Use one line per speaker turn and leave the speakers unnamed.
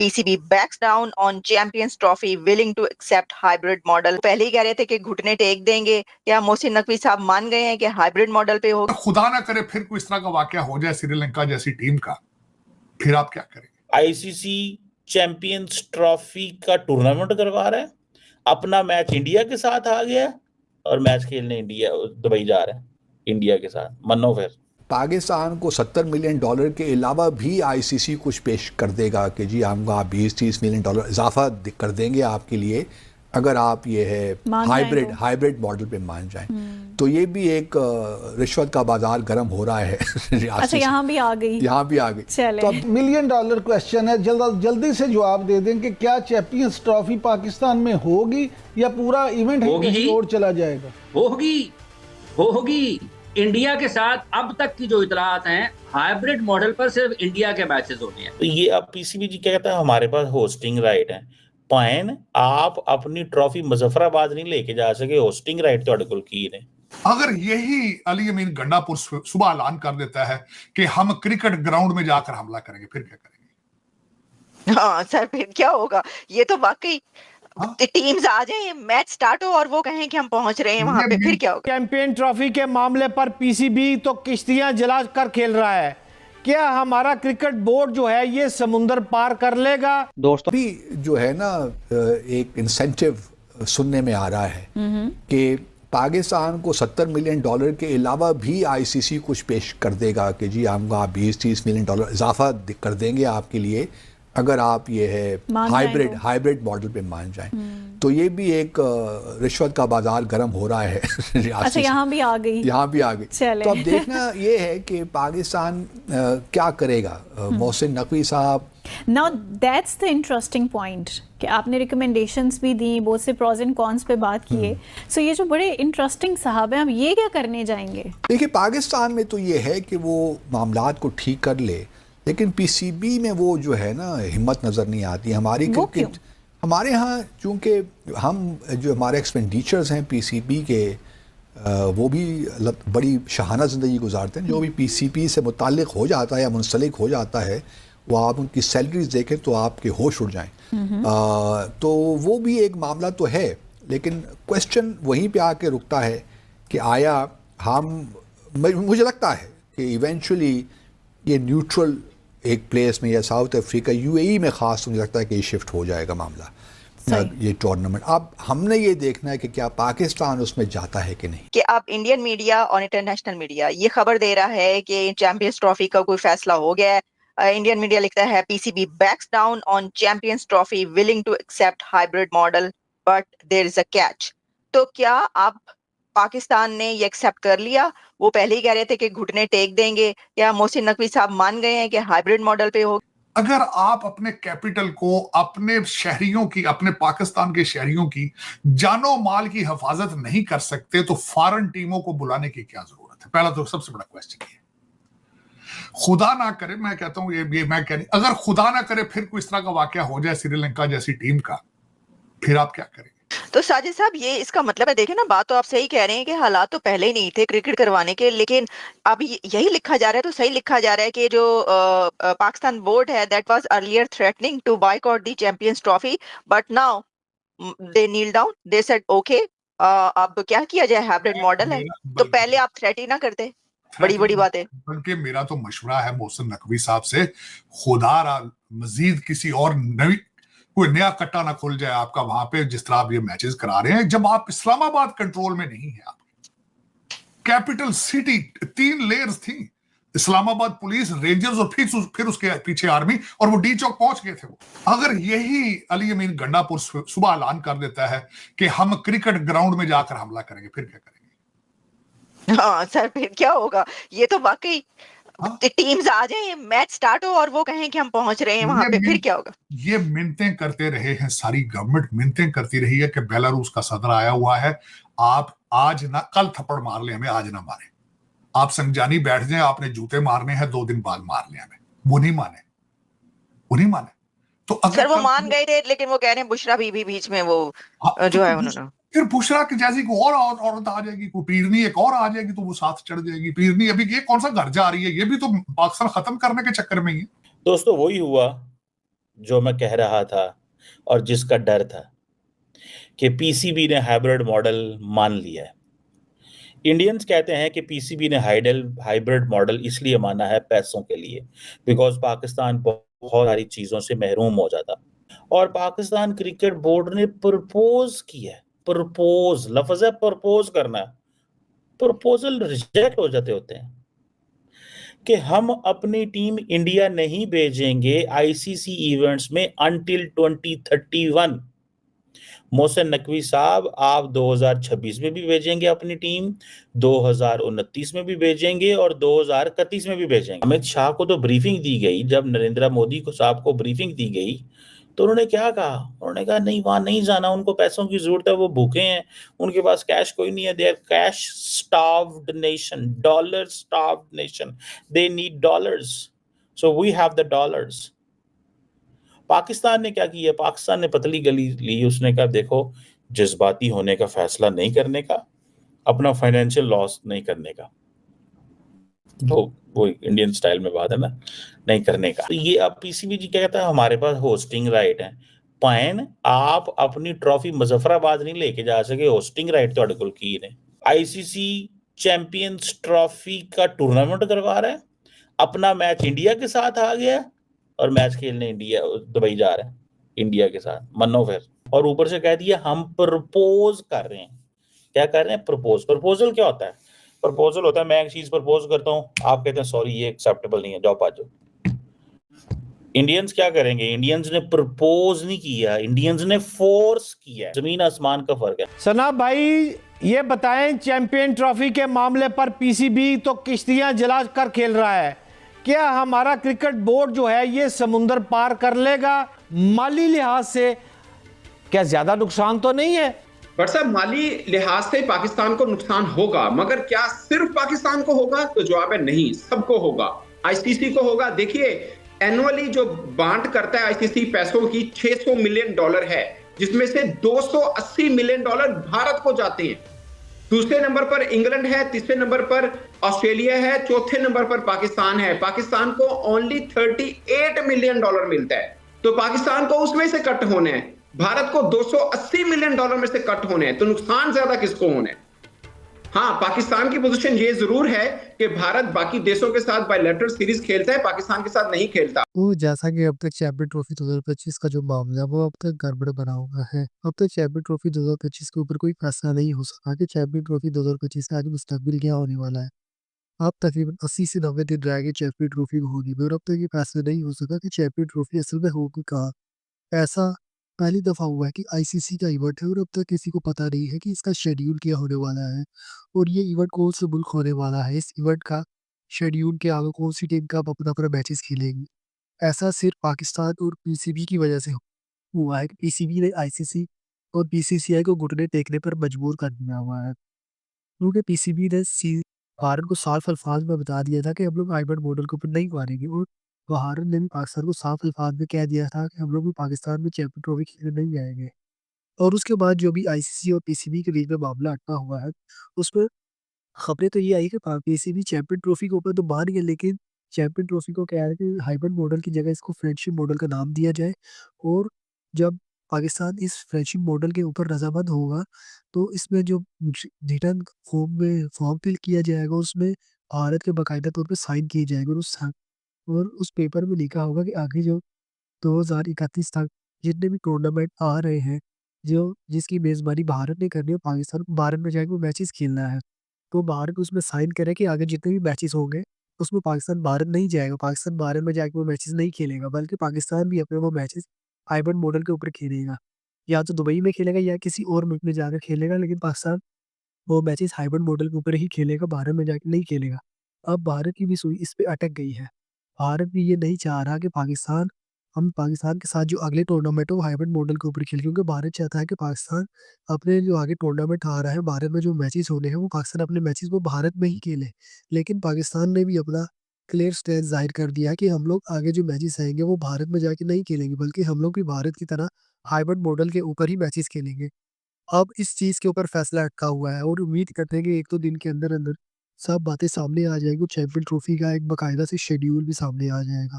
PCB backs down on Champions Trophy, willing to accept hybrid model। पहले ही कह रहे थे कि घुटने टेक देंगे। क्या मोहसिन नकवी साहब मान गए हैं कि हाइब्रिड मॉडल पे होगा?
खुदा ना करे फिर कोई इस तरह का वाकया हो जाए श्रीलंका जैसी टीम का, फिर आप क्या करेंगे?
आईसीसी चैंपियंस ट्रॉफी का टूर्नामेंट करवा रहा है, अपना मैच इंडिया के साथ आ गया और मैच खेलने इंडिया दुबई जा रहा है इंडिया के साथ। मनो फिर
पाकिस्तान को $70 मिलियन के अलावा भी आईसीसी कुछ पेश कर देगा कि जी हम आप $20-30 मिलियन इजाफा कर देंगे आपके लिए अगर आप ये है हाइब्रिड मॉडल पे मान जाएं। तो ये भी एक रिश्वत का बाजार गर्म हो रहा है।
अच्छा, यहाँ भी आ गई।
तो अब $1 मिलियन क्वेश्चन है, जल्दी से जवाब दे दें कि क्या चैंपियंस ट्रॉफी पाकिस्तान में होगी या पूरा इवेंट एक्सप्लोर चला जाएगा?
होगी। इंडिया के साथ अब तक की जो इतलात हैं, हाइब्रिड मॉडल पर सिर्फ इंडिया के मैचेस होने हैं।
तो ये अब पीसीबी जी कहता है हमारे पास होस्टिंग राइट है। पाइन आप अपनी ट्रॉफी मुजफ्फराबाद नहीं लेके जा सके, होस्टिंग राइट तो अड़कुल की है।
अगर यही अली अमीन गंडापुर सुबह ऐलान कर देता है कि हम क्रिकेट ग्राउंड में जाकर हमला करेंगे, फिर क्या करेंगे?
हाँ सर, फिर क्या होगा? ये तो वाकई टीम्स आ जाए, मैच स्टार्ट हो और वो कहें कि हम पहुंच रहे हैं वहां पे, फिर क्या होगा?
चैंपियन ट्रॉफी के मामले पर पीसीबी तो किश्तियां जला कर खेल रहा है। क्या हमारा क्रिकेट बोर्ड जो है ये समुंदर पार कर लेगा?
दोस्तों भी जो है ना एक इंसेंटिव सुनने में आ रहा है कि पाकिस्तान को $70 मिलियन के अलावा भी आईसीसी कुछ पेश कर देगा कि जी हम आप $20-30 मिलियन इजाफा कर देंगे आपके लिए अगर आप ये है हाइब्रिड मॉडल पे मान जाएं। तो ये भी एक रिश्वत का बाजार गर्म हो रहा है।
अच्छा, यहाँ भी आ गई।
तो अब देखना ये है कि पाकिस्तान क्या करेगा। मोहसिन नकवी साहब,
now that's the interesting point कि आपने रिकमेंडेशंस भी दी, बहुत से प्रोज एंड कॉन्स पे बात किए। सो ये जो बड़े इंटरेस्टिंग साहब हैं, हम ये क्या करने जाएंगे?
देखिए, पाकिस्तान में तो ये है कि वो मामलात को ठीक कर ले, लेकिन पीसीबी में वो जो है ना हिम्मत नज़र नहीं आती हमारी। क्रिकेट हमारे यहाँ चूँकि हम जो हमारे एक्सपेंडिचर्स हैं पीसीबी के वो भी बड़ी शहाना ज़िंदगी गुजारते हैं। जो भी पीसीबी से मुताल्लिक हो जाता है या मुंसलिक हो जाता है, वो आप उनकी सैलरीज देखें तो आपके होश उड़ जाएं। तो वो भी एक मामला तो है, लेकिन क्वेश्चन वहीं पे आके रुकता है कि आया मुझे लगता है कि इवेंचुअली ये न्यूट्रल एक प्लेस में या साउथ अफ्रीका यूएई में ख़ास मुझे लगता है कि ये शिफ्ट हो जाएगा मामला, ये टूर्नामेंट। अब हमने ये देखना है कि क्या पाकिस्तान उसमें जाता है कि नहीं।
कि अब इंडियन मीडिया और इंटरनेशनल मीडिया ये खबर दे रहा है कि चैंपियंस ट्रॉफी का कोई फैसला हो गया है। इंडियन मीडिया लिखता है PCB backs down on champions trophy, willing to accept hybrid model but there is a catch. तो क्या आप पाकिस्तान ने ये एक्सेप्ट कर लिया? वो पहले ही कह रहे थे कि घुटने टेक देंगे। क्या मोहसिन नकवी साहब मान गए हैं कि हाइब्रिड मॉडल पे हो?
अगर आप अपने कैपिटल को, अपने शहरियों की, अपने पाकिस्तान के शहरियों की जानो माल की हिफाजत नहीं कर सकते तो फॉरेन टीमों को बुलाने की क्या जरूरत है? पहला तो सबसे बड़ा क्वेश्चन ये। खुदा ना करे, मैं कहता हूं ये मैं कह नहीं, अगर खुदा ना करे फिर कोई इस तरह का वाकया हो जाए श्रीलंका जैसी टीम का, फिर आप क्या करेंगे?
तो साजिद साहब, ये इसका मतलब है, देखें ना, बात तो आप सही कह रहे हैं कि हालात तो पहले ही नहीं थे क्रिकेट करवाने के, लेकिन अब यही लिखा जा रहा है, तो सही लिखा जा रहा है कि जो पाकिस्तान बोर्ड है that was earlier threatening to boycott the champions trophy but now they kneel down, they said okay. अब क्या किया जाए? हाइब्रिड मॉडल है तो पहले आप थ्रेट ही ना करते। बड़ी बात है।
बल्कि मेरा तो मशवरा है मोहसिन नकवी साहब से, खुदा मजीद किसी और कोई नया कट्टा ना खुल जाए आपका वहां पे, जिस तरह आप ये मैचेस करा रहे हैं। जब आप इस्लामाबाद कंट्रोल में नहीं है, आप कैपिटल सिटी, 3 लेयर्स थी, इस्लामाबाद पुलिस, रेंजर्स और फिर उसके पीछे आर्मी, और वो डी चौक पहुंच गए थे वो। अगर यही अली अमीन गंडापुर सुबह ऐलान कर देता है कि हम क्रिकेट ग्राउंड में जाकर हमला करेंगे, फिर क्या करेंगे?
हाँ सर, फिर क्या होगा? ये तो वाकई टीम्स आ जाए, मैच स्टार्ट हो और वो कहें कि हम पहुंच रहे हैं वहां पे, फिर क्या होगा?
ये मिन्नतें करते रहे हैं, सारी गवर्नमेंट मिन्नतें करती रही है कि बेलारूस का सदर आया हुआ है, आप आज ना कल थप्पड़ मार ले हमें, आज ना मारे। आप संजानी बैठ जाए, आपने जूते मारने हैं, 2 दिन बाद मार ले हमें। वो नहीं माने। तो अगर
सर वो मान गए थे, लेकिन वो कह रहे हैं बुशरा बीबी बीच में वो जो है उन्होंने,
फिर बुशरा की जैसी कोई और औरत आ जाएगी, कोई पीरनी एक और आ जाएगी तो वो साथ चढ़ जाएगी। पीरनी अभी ये कौन सा घर जा रही है? ये भी तो पाकिस्तान खत्म करने के चक्कर में ही है।
दोस्तों वही हुआ जो मैं कह रहा था और जिसका डर था कि पीसीबी ने हाइब्रिड मॉडल मान लिया है। इंडियंस कहते हैं कि पीसीबी ने हाइब्रिड मॉडल इसलिए माना है पैसों के लिए, बिकॉज पाकिस्तान बहुत सारी चीजों से महरूम हो जाता। और पाकिस्तान क्रिकेट बोर्ड ने प्रपोज किया है, प्रपोज लफ्ज है, प्रपोज करना है, प्रपोजल रिजेक्ट हो जाते होते हैं कि हम अपनी टीम इंडिया नहीं भेजेंगे आईसीसी इवेंट्स में अंटिल 2031। मोहसिन नकवी साहब, आप 2026 में भी भेजेंगे अपनी टीम, 2029 में भी भेजेंगे और 2031 में भी भेजेंगे। अमित शाह को तो ब्रीफिंग दी गई, जब नरेंद्र मोदी को साहब को ब्रीफिंग दी गई तो उन्होंने क्या कहा? उन्होंने कहा नहीं, वहां नहीं जाना, उनको पैसों की जरूरत है, वो भूखे हैं, उनके पास कैश कोई नहीं है, they are cash starved nation, dollar starved nation, they need dollars, so we have the dollars. Pakistan ने क्या किया? पाकिस्तान ने पतली गली ली, उसने कहा देखो, जज्बाती होने का फैसला नहीं करने का, अपना फाइनेंशियल लॉस नहीं करने का, वो इंडियन स्टाइल में बात है ना, नहीं करने का। तो ये अब पीसीबी जी क्या कहता है, हमारे पास होस्टिंग राइट है। पाइन, आप अपनी ट्रॉफी मुजफ्फराबाद नहीं लेके जा सके, होस्टिंग राइट तो अड़कुल की ने। आईसीसी चैंपियंस ट्रॉफी का टूर्नामेंट करवा रहा है, अपना मैच इंडिया के साथ आ गया और मैच खेलने इंडिया दुबई जा रहा है इंडिया के साथ, मनो फिर। और ऊपर से कह दिया हम प्रपोज कर रहे हैं। क्या कर रहे हैं? प्रपोज। प्रपोजल क्या होता है? प्रपोजल होता है मैं एक चीज प्रपोज करता हूं, आप कहते हैं सॉरी ये एक्सेप्टेबल नहीं है, जाओ पाजो। इंडियंस क्या करेंगे? इंडियंस ने प्रपोज नहीं किया, इंडियंस ने फोर्स किया। जमीन आसमान का फर्क है।
सना भाई ये बताएं, चैंपियन ट्रॉफी के मामले पर पीसीबी तो किश्तियां जला कर खेल रहा है, क्या हमारा क्रिकेट बोर्ड जो है ये समुंदर पार कर लेगा? माली लिहाज से क्या ज्यादा नुकसान तो नहीं है?
बट साहब, माली लिहाज से पाकिस्तान को नुकसान होगा, मगर क्या सिर्फ पाकिस्तान को होगा? तो जवाब है नहीं, सबको होगा, आईसीसी को होगा। देखिए, एनुअली जो बांट करता है आईसीसी पैसों की $600 मिलियन है, जिसमें से $280 मिलियन भारत को जाते हैं। दूसरे नंबर पर इंग्लैंड है, तीसरे नंबर पर ऑस्ट्रेलिया है, चौथे नंबर पर पाकिस्तान है। पाकिस्तान को ओनली $38 मिलियन मिलता है, तो पाकिस्तान को उसमें से कट होने हैं। भारत को $280 मिलियन में से कट होने हैं, तो नुकसान ज्यादा किसको होने? हाँ, पाकिस्तान की पोजीशन ये जरूर है कि भारत बाकी देशों के साथ बायलैटरल सीरीज खेलता है, पाकिस्तान के साथ नहीं खेलता।
तो जैसा कि अब तक चैंपियन ट्रॉफी 2025 का जो मामला है वो अब तक गड़बड़ बना हुआ है। अब तक चैंपियन ट्रॉफी 2025 के ऊपर कोई फैसला नहीं हो सका कि चैंपियन ट्रॉफी 2025 का आगे मुस्तकबिल क्या होने वाला है। अब तकरीबन 80 से 90 दिन रह गए चैंपियन ट्रॉफी को होने में, और अब तक ये फैसला नहीं हो सका कि चैंपियन ट्रॉफी असल में होगी कहाँ। ऐसा पहली दफा हुआ है कि आईसीसी का इवेंट है और अब तक किसी को पता नहीं है कि इसका शेड्यूल क्या होने वाला है और ये इवेंट कौन से मुल्क होने वाला है। इस इवेंट का शेड्यूल के आगे कौन सी टीम कब अपना अपना मैचेस खेलेंगी। ऐसा सिर्फ पाकिस्तान और पीसीबी की वजह से हुआ है कि पीसीबी ने आईसीसी और बीसीसीआई को घुटने टेकने पर मजबूर कर दिया हुआ है, क्योंकि पीसीबी ने भारत को साफ अल्फाज में बता दिया था कि हम लोग हाइब्रिड मॉडल के ऊपर नहीं मानेंगे, और भारत ने भी पाकिस्तान को साफ अल्फाज में कह दिया था कि हम लोग भी पाकिस्तान में चैंपियन ट्रॉफी खेलने नहीं आएंगे। और उसके बाद जो भी आईसीसी और पीसीबी के बीच में मामला अटका हुआ है, उसमें खबरें तो ये आई कि पीसीबी चैंपियन ट्रॉफी के ऊपर तो मान गया, लेकिन चैंपियन ट्रॉफी को कह रहे हैं कि हाइब्रिड मॉडल की जगह इसको फ्रेंडशिप मॉडल का नाम दिया जाए, और जब पाकिस्तान इस फ्रेंडशिप मॉडल के ऊपर रजामंद होगा तो इसमें जो रिटर्न फॉर्म में फॉर्म फिल किया जाएगा उसमें भारत के बाकायदा तौर पे साइन किए जाएंगे, और उस पेपर में लिखा होगा कि आगे जो 2031 तक जितने भी टूर्नामेंट आ रहे हैं, जो जिसकी मेज़बानी भारत ने करनी है, पाकिस्तान को भारत में जाके वो मैचेस खेलना है, तो भारत उसमें साइन करे कि आगे जितने भी मैचेस होंगे उसमें पाकिस्तान भारत नहीं जाएगा, पाकिस्तान भारत में जाके वो मैचेस नहीं खेलेगा, बल्कि पाकिस्तान भी अपने वो मैचेस हाइब्रिड मॉडल के ऊपर खेलेगा। या तो दुबई में खेलेगा या किसी और मुल्क में जाकर खेलेगा, लेकिन पाकिस्तान वो मैचेस हाइब्रिड मॉडल के ऊपर ही खेलेगा, भारत में जाके नहीं खेलेगा। अब भारत की भी सुई इस पे अटक गई है। भारत भी ये नहीं चाह रहा कि हम पाकिस्तान के साथ जो अगले टूर्नामेंट हो वो हाइब्रिड मॉडल के ऊपर खेले, क्योंकि भारत चाहता है कि पाकिस्तान अपने जो आगे टूर्नामेंट आ रहा है, भारत में जो मैचेस होने हैं वो पाकिस्तान अपने मैचेस को भारत में ही खेले। लेकिन पाकिस्तान ने भी अपना क्लियर स्टैंड जाहिर कर दिया कि हम लोग आगे जो मैचेस आएंगे वो भारत में जाके नहीं खेलेंगे, बल्कि हम लोग भी भारत की तरह हाइब्रिड मॉडल के ऊपर ही मैचेस खेलेंगे। अब इस चीज़ के ऊपर फैसला अटका हुआ है और उम्मीद करते हैं कि 1-2 दिन के अंदर अंदर सब बातें सामने आ जाएगी, चैंपियन ट्रॉफी का एक बाकायदा से शेड्यूल भी सामने आ जाएगा।